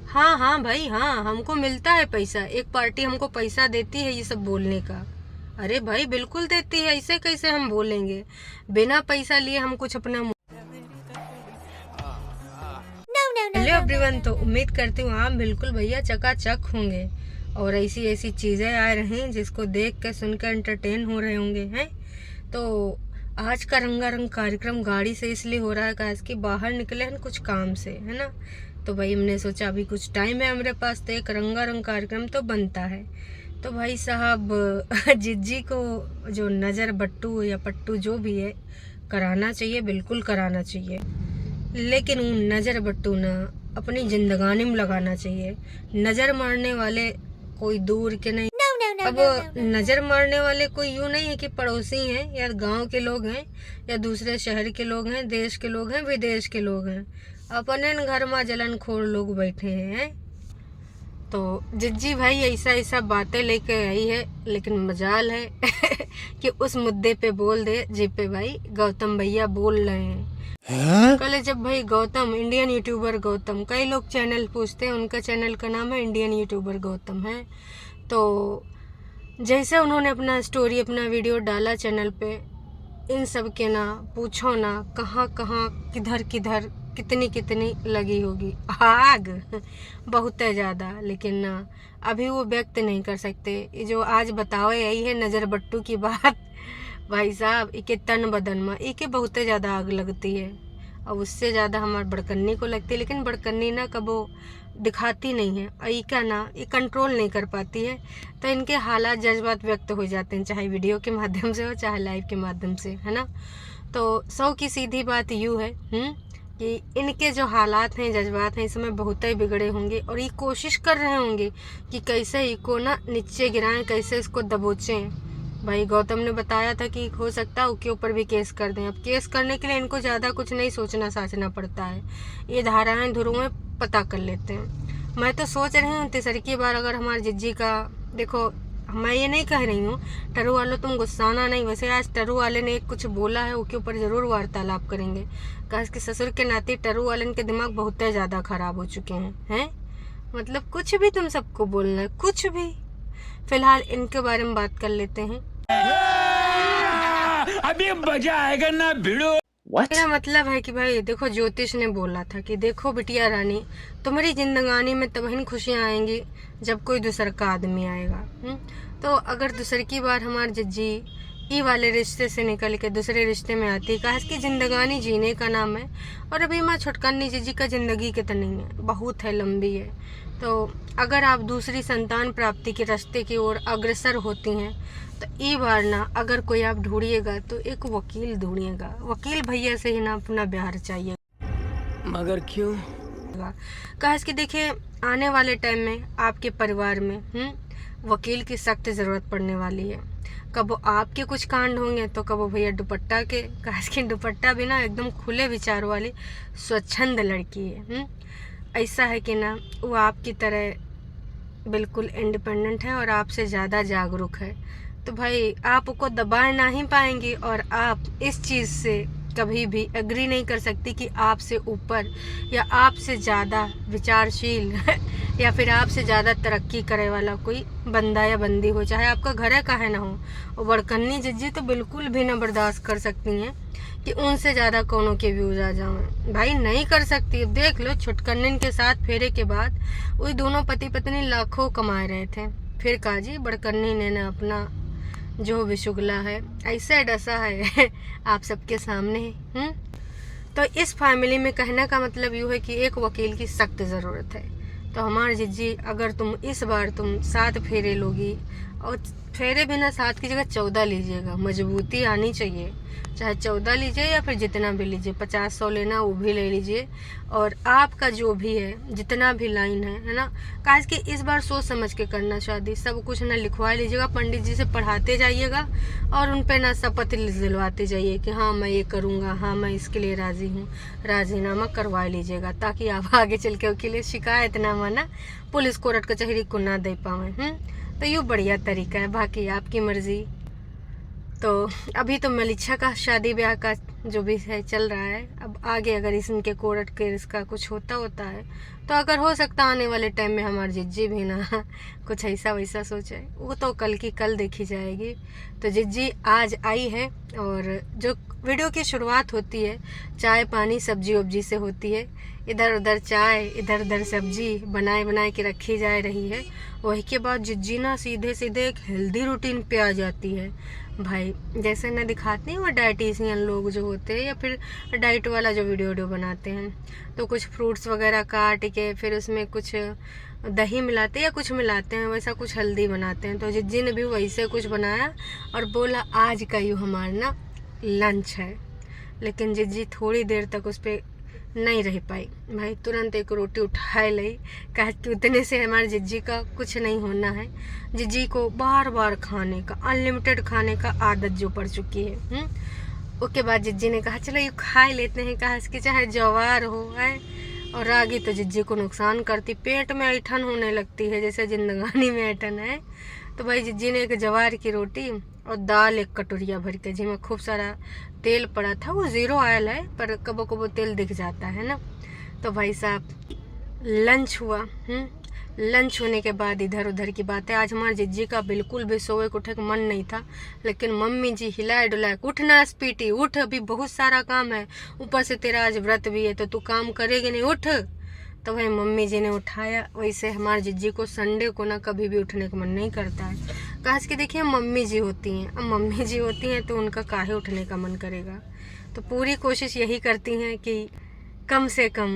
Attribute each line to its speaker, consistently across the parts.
Speaker 1: हाँ हाँ भाई, हाँ हमको मिलता है पैसा, एक पार्टी हमको पैसा देती है ये सब बोलने का। अरे भाई बिल्कुल देती है, ऐसे कैसे हम बोलेंगे, बिना पैसा लिए हम कुछ अपना। हेलो एवरीवन, तो उम्मीद करती हूँ आप बिल्कुल भैया चकाचक होंगे और ऐसी ऐसी चीज़ें आ रही हैं जिसको देख कर सुनकर एंटरटेन हो रहे होंगे हैं। तो आज का रंगारंग कार्यक्रम गाड़ी से इसलिए हो रहा है काश कि बाहर निकले हैं कुछ काम से, है ना। तो भाई हमने सोचा अभी कुछ टाइम है हमारे पास तो एक रंगारंग कार्यक्रम तो बनता है। तो भाई साहब जिज्जी को जो नज़र बट्टू या पट्टू जो भी है कराना चाहिए, बिल्कुल कराना चाहिए, लेकिन वो नज़र बट्टू ना अपनी जिंदगानी में लगाना चाहिए। नज़र मारने वाले कोई दूर के नहीं। अब नज़र मारने वाले कोई यूँ नहीं है कि पड़ोसी हैं या गांव के लोग हैं या दूसरे शहर के लोग हैं, देश के लोग हैं, विदेश के लोग हैं, अपने घर में जलनखोर लोग बैठे हैं। तो जिज्जी भाई ऐसा ऐसा बातें लेके आई है, लेकिन मजाल है कि उस मुद्दे पे बोल दे जिस पे भाई गौतम भैया बोल रहे हैं। कल जब भाई गौतम, इंडियन यूट्यूबर गौतम, कई लोग चैनल पूछते हैं, उनका चैनल का नाम है इंडियन यूट्यूबर गौतम है। तो जैसे उन्होंने अपना स्टोरी, अपना वीडियो डाला चैनल पे, इन सब के ना पूछो ना कहाँ कहाँ किधर किधर कितनी कितनी लगी होगी आग बहुत है ज़्यादा, लेकिन ना अभी वो व्यक्त नहीं कर सकते। ये जो आज बताओ यही है नज़र बट्टू की बात भाई साहब, इके तन बदन में इके बहुत ज़्यादा आग लगती है और उससे ज़्यादा हमारे बड़कन्नी को लगती है, लेकिन बड़कन्नी ना कबो दिखाती नहीं है और इका ना ये कंट्रोल नहीं कर पाती है। तो इनके हालात जज्बात व्यक्त हो जाते हैं, चाहे वीडियो के माध्यम से हो चाहे लाइव के माध्यम से, है ना। तो सौ की सीधी बात यूँ है कि इनके जो हालात हैं, जज्बात हैं, इस समय बहुत ही बिगड़े होंगे और ये कोशिश कर रहे होंगे कि कैसे इसको ना नीचे गिराएं, कैसे इसको दबोचें। भाई गौतम ने बताया था कि हो सकता है उसके ऊपर भी केस कर दें। अब केस करने के लिए इनको ज़्यादा कुछ नहीं सोचना साचना पड़ता है, ये धाराएं धुरुएं पता कर लेते हैं। मैं तो सोच रही हूँ तीसरी बार अगर हमारे जिज्जी का, देखो मैं ये नहीं कह रही हूँ टरू वालों तुम गुस्साना नहीं, वैसे आज टरू वाले ने कुछ बोला है उसके ऊपर ज़रूर वार्तालाप करेंगे। कहा कि ससुर के नाते टरू वाले के दिमाग बहुत ही ज़्यादा ख़राब हो चुके हैं। मतलब कुछ भी तुम सबको बोलना है, कुछ भी। फिलहाल इनके बारे में बात कर लेते हैं।
Speaker 2: अभी मजा आएगा ना भिड़ो।
Speaker 1: मेरा मतलब है कि भाई देखो, ज्योतिष ने बोला था कि देखो बिटिया रानी, तुम्हारी जिंदगानी में तब खुशियाँ आएंगी जब कोई दूसरा का आदमी आएगा। तो अगर दूसरी की बार हमारे जिज्जी ई वाले रिश्ते से निकल के दूसरे रिश्ते में आती, कहा कि जिंदगानी जीने का नाम है। और अभी माँ छोटकानी जिज्जी का ज़िंदगी कितनी है, बहुत है, लंबी है। तो अगर आप दूसरी संतान प्राप्ति के रास्ते की ओर अग्रसर होती हैं तो ये बार ना अगर कोई आप ढूंढिएगा तो एक वकील ढूंढिएगा, वकील भैया से ही ना अपना ब्याह चाहिए।
Speaker 2: मगर क्यों?
Speaker 1: कहा कि देखिए आने वाले टाइम में आपके परिवार में वकील की सख्त ज़रूरत पड़ने वाली है। कब आपके कुछ कांड होंगे तो कब भैया दुपट्टा के, कहा कि दुपट्टा भी ना एकदम खुले विचार वाली स्वच्छंद लड़की है। ऐसा है कि ना वो आपकी तरह बिल्कुल इंडिपेंडेंट है और आपसे ज़्यादा जागरूक है। तो भाई आप उसको दबा नहीं पाएंगी और आप इस चीज़ से कभी भी एग्री नहीं कर सकती कि आपसे ऊपर या आपसे ज़्यादा विचारशील या फिर आपसे ज़्यादा तरक्की करे वाला कोई बंदा या बंदी हो, चाहे आपका घर का है ना हो। और बड़कन्नी जिज्जी तो बिल्कुल भी ना बर्दाश्त कर सकती हैं कि उनसे ज़्यादा कौनों के व्यूज़ आ जाएं। भाई नहीं कर सकती। देख लो छुटकन्नन के साथ फेरे के बाद वही दोनों पति पत्नी लाखों कमा रहे थे, फिर काजी बड़कन्नी ने ना अपना जो विशुगला है ऐसे डसा है आप सबके सामने। तो इस फैमिली में कहने का मतलब यूँ है कि एक वकील की सख्त ज़रूरत है। तो हमारे जिज्जी अगर तुम इस बार तुम 7 फेरे लोगी, और फेरे भी ना 7 की जगह 14 लीजिएगा, मजबूती आनी चाहिए, चाहे 14 लीजिए या फिर जितना भी लीजिए, 50-100 लेना वो भी ले लीजिए। और आपका जो भी है जितना भी लाइन है ना, काज कि इस बार सोच समझ के करना शादी, सब कुछ ना लिखवा लीजिएगा, पंडित जी से पढ़ाते जाइएगा और उन पे ना शपथ दिलवाते जाइए कि हाँ मैं ये करूँगा, हाँ मैं इसके लिए राज़ी हूँ, राजीनामा करवा लीजिएगा, ताकि आप आगे चल के उसके लिए शिकायत ना माना पुलिस कोर्ट कचहरी को ना दे पाए। तो ये बढ़िया तरीका है, बाकी आपकी मर्ज़ी। तो अभी तो मलिच्छा का शादी ब्याह का जो भी है चल रहा है, अब आगे अगर इनके कोर्ट केस का कुछ होता है तो अगर हो सकता आने वाले टाइम में हमारी जिज्जी भी ना कुछ ऐसा वैसा सोचे, वो तो कल की कल देखी जाएगी। तो जिज्जी आज आई है और जो वीडियो की शुरुआत होती है चाय पानी सब्जी वब्जी से होती है, इधर उधर चाय इधर उधर सब्जी बनाए के रखी जा रही है। वही के बाद जिज्जी ना सीधे सीधे एक हेल्दी रूटीन पे आ जाती है। भाई जैसे ना दिखाते हैं वो डाइटिशियन लोग जो होते हैं या फिर डाइट वाला जो वीडियो बनाते हैं, तो कुछ फ्रूट्स वगैरह काट के फिर उसमें कुछ दही मिलाते या कुछ मिलाते हैं, वैसा कुछ हेल्दी बनाते हैं। तो जिज्जी ने भी वैसे कुछ बनाया और बोला आज का यूँ हमारा ना लंच है। लेकिन जिज्जी थोड़ी देर तक उस पर नहीं रह पाई। भाई तुरंत एक रोटी उठाए ली, कहा कि उतने से हमारे जिज्जी का कुछ नहीं होना है। जिज्जी को बार बार खाने का, अनलिमिटेड खाने का आदत जो पड़ चुकी है। उसके बाद जिज्जी ने कहा चलो ये खा लेते हैं, कहा इसकी चाहे जवार हो है और रागी तो जिज्जी को नुकसान करती, पेट में ऐठन होने लगती है जैसे जिंदगानी में ऐठन है। तो भाई जिज्जी ने एक जवार की रोटी और दाल एक कटोरिया भर के, जिसमें खूब सारा तेल पड़ा था, वो ज़ीरो ऑयल है पर कबो कबो तेल दिख जाता है ना। तो भाई साहब लंच हुआ। लंच होने के बाद इधर उधर की बातें। आज हमारे जिज्जी का बिल्कुल भी सोए उठे का मन नहीं था, लेकिन मम्मी जी हिलाए डुलाए, उठना स्पीटी उठ, अभी बहुत सारा काम है, ऊपर से तेरा आज व्रत भी है तो तू काम करेगी नहीं, उठ। तो भाई मम्मी जी ने उठाया। वैसे हमारे जिज्जी को संडे को ना कभी भी उठने का मन नहीं करता है, खास कि देखिए मम्मी जी होती हैं, अब मम्मी जी होती हैं तो उनका काहे उठने का मन करेगा। तो पूरी कोशिश यही करती हैं कि कम से कम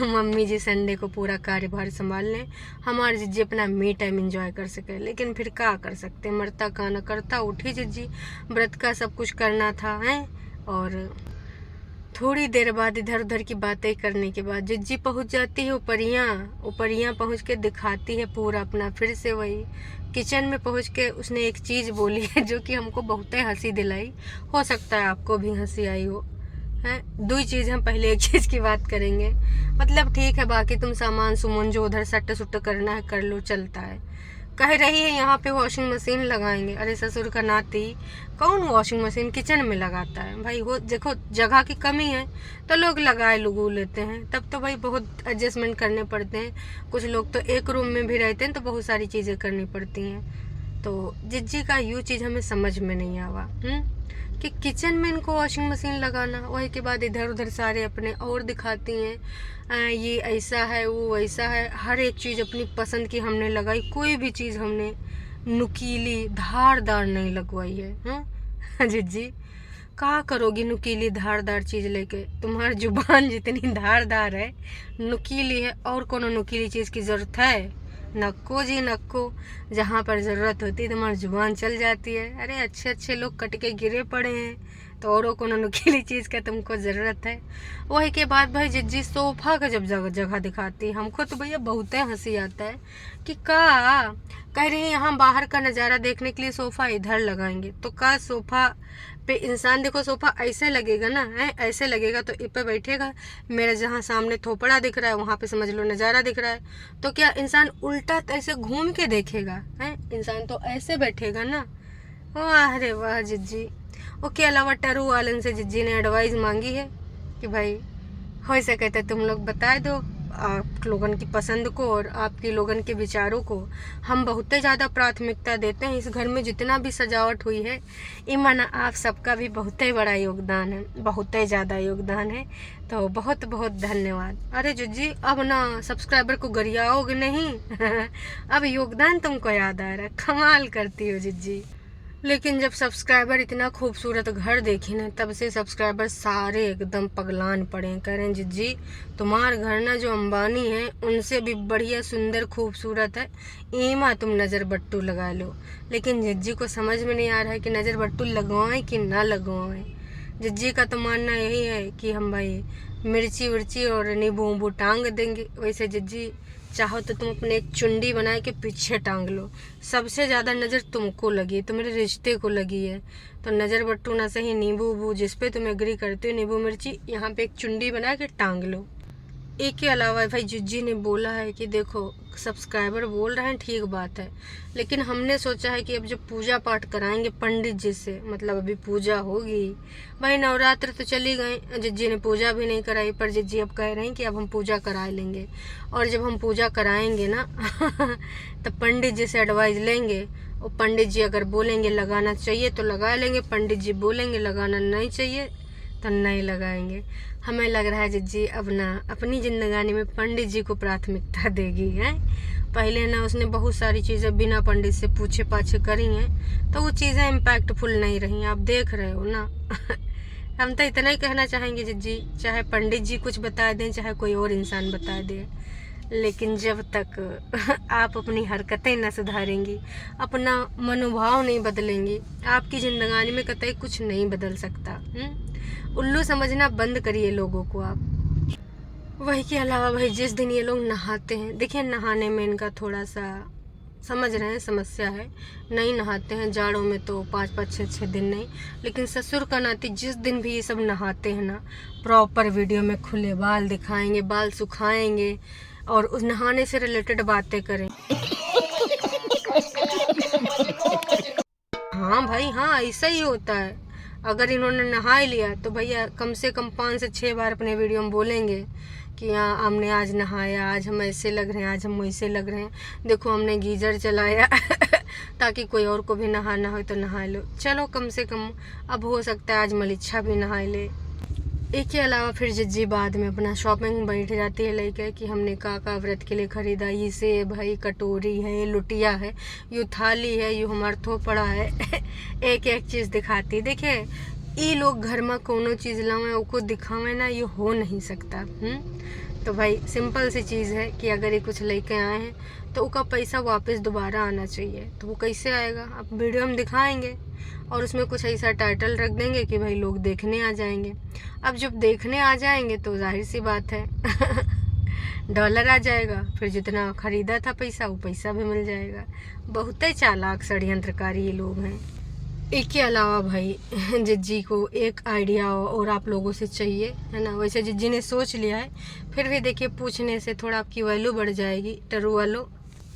Speaker 1: मम्मी जी संडे को पूरा कार्यभार संभाल लें, हमारे जिज्जी अपना मी टाइम एंजॉय कर सके। लेकिन फिर क्या कर सकते, मरता का न करता, उठी जिज्जी, व्रत का सब कुछ करना था है। और थोड़ी देर बाद इधर उधर की बातें करने के बाद जिज्जी पहुंच जाती है ऊपरियाँ पहुंच के दिखाती है पूरा अपना। फिर से वही किचन में पहुंच के उसने एक चीज़ बोली है जो कि हमको बहुत ही हंसी दिलाई, हो सकता है आपको भी हंसी आई हो। है दो ही चीज़, हम पहले एक चीज़ की बात करेंगे, मतलब ठीक है बाकी तुम सामान सुमन जो उधर सट्ट सुट्ट करना है कर लो, चलता है। कह रही है यहाँ पे वॉशिंग मशीन लगाएंगे, अरे ससुर का नाती कौन वॉशिंग मशीन किचन में लगाता है। भाई वो देखो जगह की कमी है तो लोग लगाए लगू लेते हैं, तब तो भाई बहुत एडजस्टमेंट करने पड़ते हैं। कुछ लोग तो एक रूम में भी रहते हैं तो बहुत सारी चीज़ें करनी पड़ती हैं। तो जिज्जी का यूँ चीज़ हमें समझ में नहीं आवा कि किचन में इनको वॉशिंग मशीन लगाना। वही के बाद इधर उधर सारे अपने और दिखाती हैं, ये ऐसा है वो वैसा है, हर एक चीज़ अपनी पसंद की हमने लगाई, कोई भी चीज़ हमने नुकीली धारदार नहीं लगवाई है। जिज्जी क्या करोगी नुकीली धारदार चीज़ लेके, तुम्हारी जुबान जितनी धारदार है नुकीली है, और कोनो नुकीली चीज़ की ज़रूरत है? नक्को जी नक्को, जहाँ पर ज़रूरत होती है तुम्हारी जुबान चल जाती है। अरे अच्छे अच्छे लोग कट के गिरे पड़े हैं तो औरों को नुकीली चीज़ का तुमको ज़रूरत है। वही के बाद भाई जिज्जी सोफ़ा का जब जगह दिखाती है हमको तो भैया बहुत हंसी आता है कि का कह रही है यहाँ बाहर का नज़ारा देखने के लिए सोफ़ा इधर लगाएंगे, तो का सोफ़ा पे इंसान देखो सोफ़ा ऐसे लगेगा ना है, ऐसे लगेगा तो इस पे बैठेगा, मेरे जहाँ सामने थोपड़ा दिख रहा है वहाँ पे समझ लो नज़ारा दिख रहा है, तो क्या इंसान उल्टा ऐसे घूम के देखेगा है, इंसान तो ऐसे बैठेगा ना। वाह रे वाह जिज्जी। उसके अलावा टरू वालन से जिज्जी ने एडवाइस मांगी है कि भाई हो सके तो तुम लोग बता दो आप लोगन की पसंद को और आपके लोगन के विचारों को, हम बहुत ही ज़्यादा प्राथमिकता देते हैं। इस घर में जितना भी सजावट हुई है ईमान आप सबका भी बहुत ही बड़ा योगदान है, बहुत ही ज़्यादा योगदान है, तो बहुत बहुत धन्यवाद। अरे जिज्जी अब ना सब्सक्राइबर को गरियाओगे नहीं अब योगदान तुमको याद आ रहा है, कमाल करती हो जिज्जी। लेकिन जब सब्सक्राइबर इतना खूबसूरत घर देखे ना तब से सब्सक्राइबर सारे एकदम पगलान पड़े, कह रहे हैं जिज्जी तुम्हारा घर ना जो अंबानी है उनसे भी बढ़िया सुंदर खूबसूरत है, ईमा तुम नज़र बट्टू लगा लो। लेकिन जिज्जी को समझ में नहीं आ रहा है कि नज़र बट्टू लगवाएं कि ना लगवाएं। जिज्जी का तो मानना यही है कि हम भाई मिर्ची विर्ची और नींबू उबू टांग देंगे। वैसे जिज्जी चाहो तो तुम अपने एक चुंडी बना के पीछे टांग लो, सबसे ज़्यादा नज़र तुमको लगी, तुम्हारे रिश्ते को लगी है, तो नज़र बट्टू ना सही नींबू उबू जिस पे तुम एग्री करते हो, नींबू मिर्ची यहाँ पे एक चुंडी बना के टांग लो। एक के अलावा भाई जिज्जी ने बोला है कि देखो सब्सक्राइबर बोल रहे हैं, ठीक बात है, लेकिन हमने सोचा है कि अब जब पूजा पाठ कराएंगे पंडित जी से, मतलब अभी पूजा होगी भाई, नवरात्र तो चली गई, जिज्जी ने पूजा भी नहीं कराई, पर जिज्जी अब कह रहे हैं कि अब हम पूजा करा लेंगे। और जब हम पूजा कराएंगे ना तो पंडित जी से एडवाइस लेंगे, और पंडित जी अगर बोलेंगे लगाना चाहिए तो लगा लेंगे, पंडित जी बोलेंगे लगाना नहीं चाहिए तो नहीं लगाएंगे। हमें लग रहा है जिज्जी अब ना अपनी जिंदगानी में पंडित जी को प्राथमिकता देगी है। पहले ना उसने बहुत सारी चीज़ें बिना पंडित से पूछे पाछे करी हैं, तो वो चीज़ें इम्पैक्टफुल नहीं रही, आप देख रहे हो ना। हम तो इतना ही कहना चाहेंगे जिज्जी, चाहे पंडित जी कुछ बता दें, चाहे कोई और इंसान बता दे, लेकिन जब तक आप अपनी हरकतें न सुधारेंगी, अपना मनोभाव नहीं बदलेंगी, आपकी जिंदगानी में कतई कुछ नहीं बदल सकता। उल्लू समझना बंद करिए लोगों को आप। वही के अलावा भाई जिस दिन ये लोग नहाते हैं, देखिए नहाने में इनका थोड़ा सा समझ रहे हैं समस्या है, नहीं नहाते हैं जाड़ों में तो 5-5 6-6 दिन नहीं, लेकिन ससुर का नाती जिस दिन भी ये सब नहाते हैं ना, प्रॉपर वीडियो में खुले बाल दिखाएंगे, बाल सुखाएंगे और उस नहाने से रिलेटेड बातें करें। हाँ भाई हाँ, ऐसा ही होता है। अगर इन्होंने नहा लिया तो भैया कम से कम 5 से 6 बार अपने वीडियो में बोलेंगे कि हाँ हमने आज नहाया, आज हम ऐसे लग रहे हैं, आज हम वैसे लग रहे हैं, देखो हमने गीजर चलाया ताकि कोई और को भी नहाना हो तो नहा लो। चलो कम से कम अब हो सकता है आज मलिच्छा भी नहा ले। एक के अलावा फिर जिज्जी बाद में अपना शॉपिंग बैठ जाती है लेके कि हमने का व्रत के लिए खरीदा, ये सेब है, कटोरी है, लुटिया है, यू थाली है, यू हमार थोपड़ा है। एक एक चीज़ दिखाती। देखिए ये लोग घर में कोनो चीज़ लावे उसको दिखावे ना, ये हो नहीं सकता। तो भाई सिंपल सी चीज़ है कि अगर ये कुछ लेके आए हैं तो उसका पैसा वापस दोबारा आना चाहिए। तो वो कैसे आएगा, आप वीडियो में दिखाएंगे और उसमें कुछ ऐसा टाइटल रख देंगे कि भाई लोग देखने आ जाएंगे। अब जब देखने आ जाएंगे तो जाहिर सी बात है डॉलर आ जाएगा, फिर जितना खरीदा था पैसा वो पैसा भी मिल जाएगा। बहुत ही चालाक षड्यंत्रकारी ये लोग हैं। एक के अलावा भाई जिज्जी को एक आइडिया और आप लोगों से चाहिए है ना, वैसे जिज्जी ने सोच लिया है, फिर भी देखिए पूछने से थोड़ा आपकी वैल्यू बढ़ जाएगी, टरू वालो।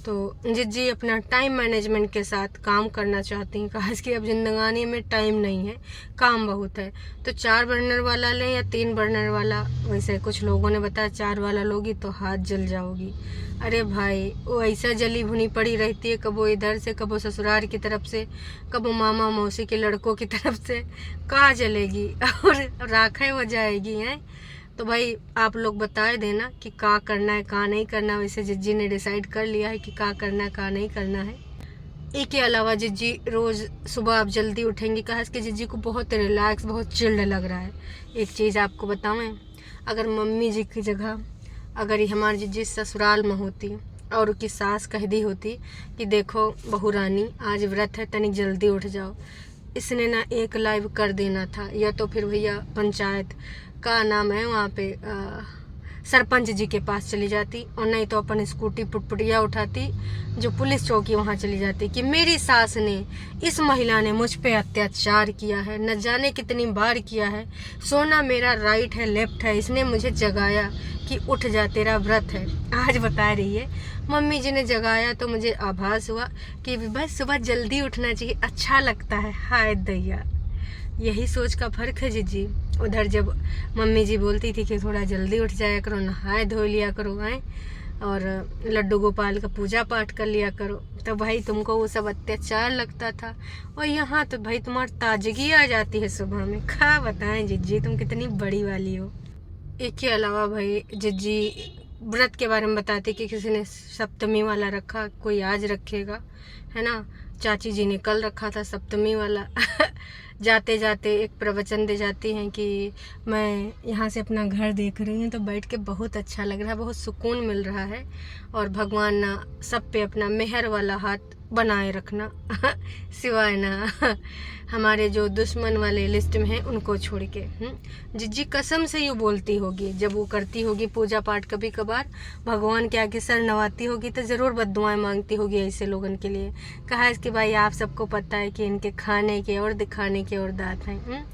Speaker 1: तो जिज्जी अपना टाइम मैनेजमेंट के साथ काम करना चाहती हैं, खास कि अब जिंदगानी में टाइम नहीं है, काम बहुत है। तो 4 बर्नर वाला लें या 3 बर्नर वाला, वैसे कुछ लोगों ने बताया 4 वाला लोगी तो हाथ जल जाओगी। अरे भाई वो ऐसा जली भुनी पड़ी रहती है, कबो इधर से, कबो ससुराल की तरफ से, कबो मामा मौसी के लड़कों की तरफ से, कहाँ जलेगी और राखें हो जाएगी हैं। तो भाई आप लोग बताए देना कि क्या करना है क्या नहीं करना। वैसे जिज्जी ने डिसाइड कर लिया है कि क्या करना है क्या नहीं करना है। एक के अलावा जिज्जी रोज़ सुबह आप जल्दी उठेंगी, कहा कि जिज्जी को बहुत रिलैक्स, बहुत चिल्ड लग रहा है। एक चीज़ आपको बताऊँ, अगर मम्मी जी की जगह अगर ये हमारी जिज्जी ससुराल में होती और उसकी सास कह दी होती कि देखो बहू रानी आज व्रत है, तनिक जल्दी उठ जाओ, इसने ना एक लाइव कर देना था, या तो फिर भैया पंचायत का नाम है वहाँ पे सरपंच जी के पास चली जाती, और नहीं तो अपन स्कूटी पुटपुटिया उठाती जो पुलिस चौकी वहाँ चली जाती कि मेरी सास ने, इस महिला ने मुझ पे अत्याचार किया है, न जाने कितनी बार किया है, सोना मेरा राइट है लेफ्ट है, इसने मुझे जगाया कि उठ जा तेरा व्रत है। आज बता रही है मम्मी जी ने जगाया तो मुझे आभास हुआ कि बस सुबह जल्दी उठना चाहिए, अच्छा लगता है। हाय दैया, यही सोच का फर्क है जिज्जी। उधर जब मम्मी जी बोलती थी कि थोड़ा जल्दी उठ जाया करो, नहाए धो लिया करो हैं, और लड्डू गोपाल का पूजा पाठ कर लिया करो, तो भाई तुमको वो सब अत्याचार लगता था। और यहाँ तो भाई तुम्हारी ताजगी आ जाती है सुबह में। क्या बताएं जिज्जी, तुम कितनी बड़ी वाली हो। एक के अलावा भाई जिज्जी व्रत के बारे में बताती कि किसी ने सप्तमी वाला रखा, कोई आज रखेगा है ना, चाची जी ने कल रखा था सप्तमी वाला। जाते जाते एक प्रवचन दे जाती हैं कि मैं यहाँ से अपना घर देख रही हूँ तो बैठ के बहुत अच्छा लग रहा है, बहुत सुकून मिल रहा है, और भगवान ना सब पे अपना मेहर वाला हाथ बनाए रखना सिवाय ना हमारे जो दुश्मन वाले लिस्ट में हैं उनको छोड़ के। जिज्जी कसम से यूँ बोलती होगी, जब वो करती होगी पूजा पाठ कभी कभार, भगवान के आगे सर नवाती होगी तो ज़रूर बद्दुआएं मांगती होगी ऐसे लोगों के लिए। कहा है कि भाई आप सबको पता है कि इनके खाने के और दिखाने के और दांत हैं।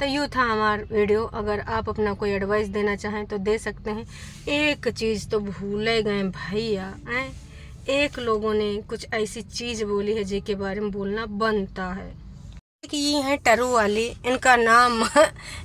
Speaker 1: तो यूँ था हमारा वीडियो। अगर आप अपना कोई एडवाइस देना चाहें तो दे सकते हैं। एक चीज़ तो भूले गए भैया, एक लोगों ने कुछ ऐसी चीज़ बोली है जिसके बारे में बोलना बनता है कि ये हैं टरू वाली, इनका नाम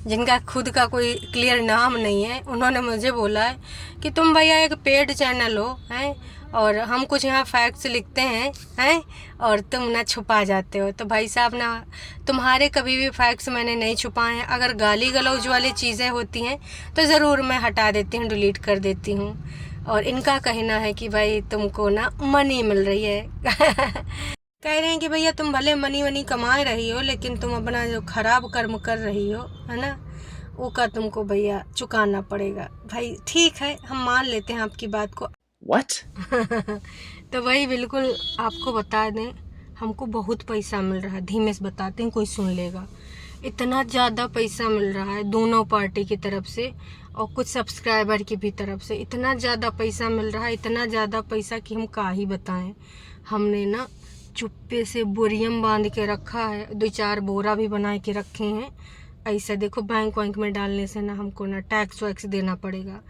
Speaker 1: जिनका खुद का कोई क्लियर नाम नहीं है, उन्होंने मुझे बोला है कि तुम भैया एक पेड चैनल हो हैं और हम कुछ यहाँ फैक्ट्स लिखते हैं और तुम ना छुपा जाते हो। तो भाई साहब ना, तुम्हारे कभी भी फैक्ट्स मैंने नहीं छुपाए हैं। अगर गाली गलौज वाली चीज़ें होती हैं तो ज़रूर मैं हटा देती हूँ, डिलीट कर देती हूँ। और इनका कहना है कि भाई तुमको ना मनी मिल रही है कह रहे हैं कि भैया तुम भले मनी कमा रही हो, लेकिन तुम अपना जो खराब कर्म कर रही हो है ना, वो का तुमको भैया चुकाना पड़ेगा। भाई ठीक है, हम मान लेते हैं आपकी बात को।
Speaker 3: What?
Speaker 1: तो भाई बिल्कुल आपको बता दें, हमको बहुत पैसा मिल रहा है। धीमे से बताते हैं, कोई सुन लेगा। इतना ज़्यादा पैसा मिल रहा है दोनों पार्टी की तरफ से और कुछ सब्सक्राइबर की भी तरफ से। इतना ज़्यादा पैसा मिल रहा है, इतना ज़्यादा पैसा कि हम क्या ही बताएं। हमने ना चुप्पे से बोरियम बांध के रखा है, 2-4 बोरा भी बना के रखे हैं। ऐसा देखो, बैंक वैंक में डालने से ना हमको ना टैक्स वैक्स देना पड़ेगा।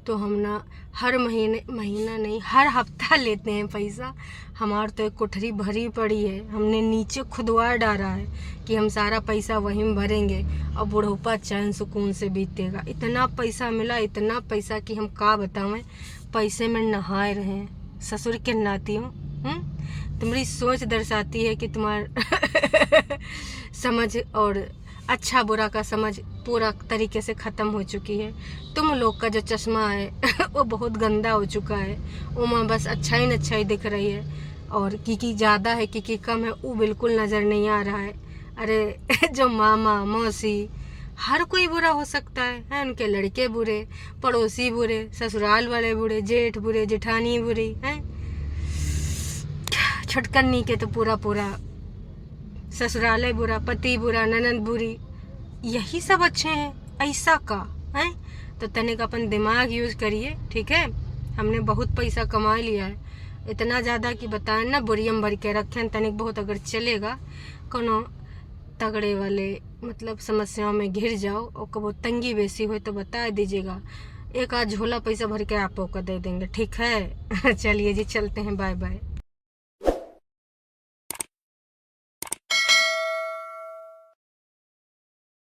Speaker 1: तो हम ना हर महीना नहीं, हर हफ्ता लेते हैं पैसा। हमार तो एक कोठरी भरी पड़ी है, हमने नीचे खुदवा डाला है कि हम सारा पैसा वहीं में भरेंगे और बुढ़ापा चैन सुकून से बीतेगा। इतना पैसा मिला, इतना पैसा कि हम क्या बतावें। पैसे में नहाए रहे, ससुर के नाती हूँ। तुम्हारी सोच दर्शाती है कि तुम्हारा समझ और अच्छा बुरा का समझ पूरा तरीके से ख़त्म हो चुकी है। तुम लोग का जो चश्मा है वो बहुत गंदा हो चुका है। वो माँ बस अच्छाई दिख रही है और की ज़्यादा है की कम है वो बिल्कुल नज़र नहीं आ रहा है। अरे जो मामा मौसी हर कोई बुरा हो सकता है। उनके लड़के बुरे, पड़ोसी बुरे, ससुराल वाले बुरे, जेठ बुरे, जेठानी बुरी हैं, छुटकन्नी के तो पूरा ससुराले बुरा, पति बुरा, ननद बुरी, यही सब अच्छे हैं। ऐसा का है तो तनिक अपन दिमाग यूज़ करिए, ठीक है। हमने बहुत पैसा कमा लिया है, इतना ज़्यादा कि बताएं ना बोरियम भर के रखें। तनिक बहुत अगर चलेगा, कोनो तगड़े वाले मतलब समस्याओं में घिर जाओ और कबो तंगी बेसी हो तो बता दीजिएगा, एक आध झोला पैसा भर के आपको दे देंगे, ठीक है। चलिए जी, चलते हैं, बाय बाय।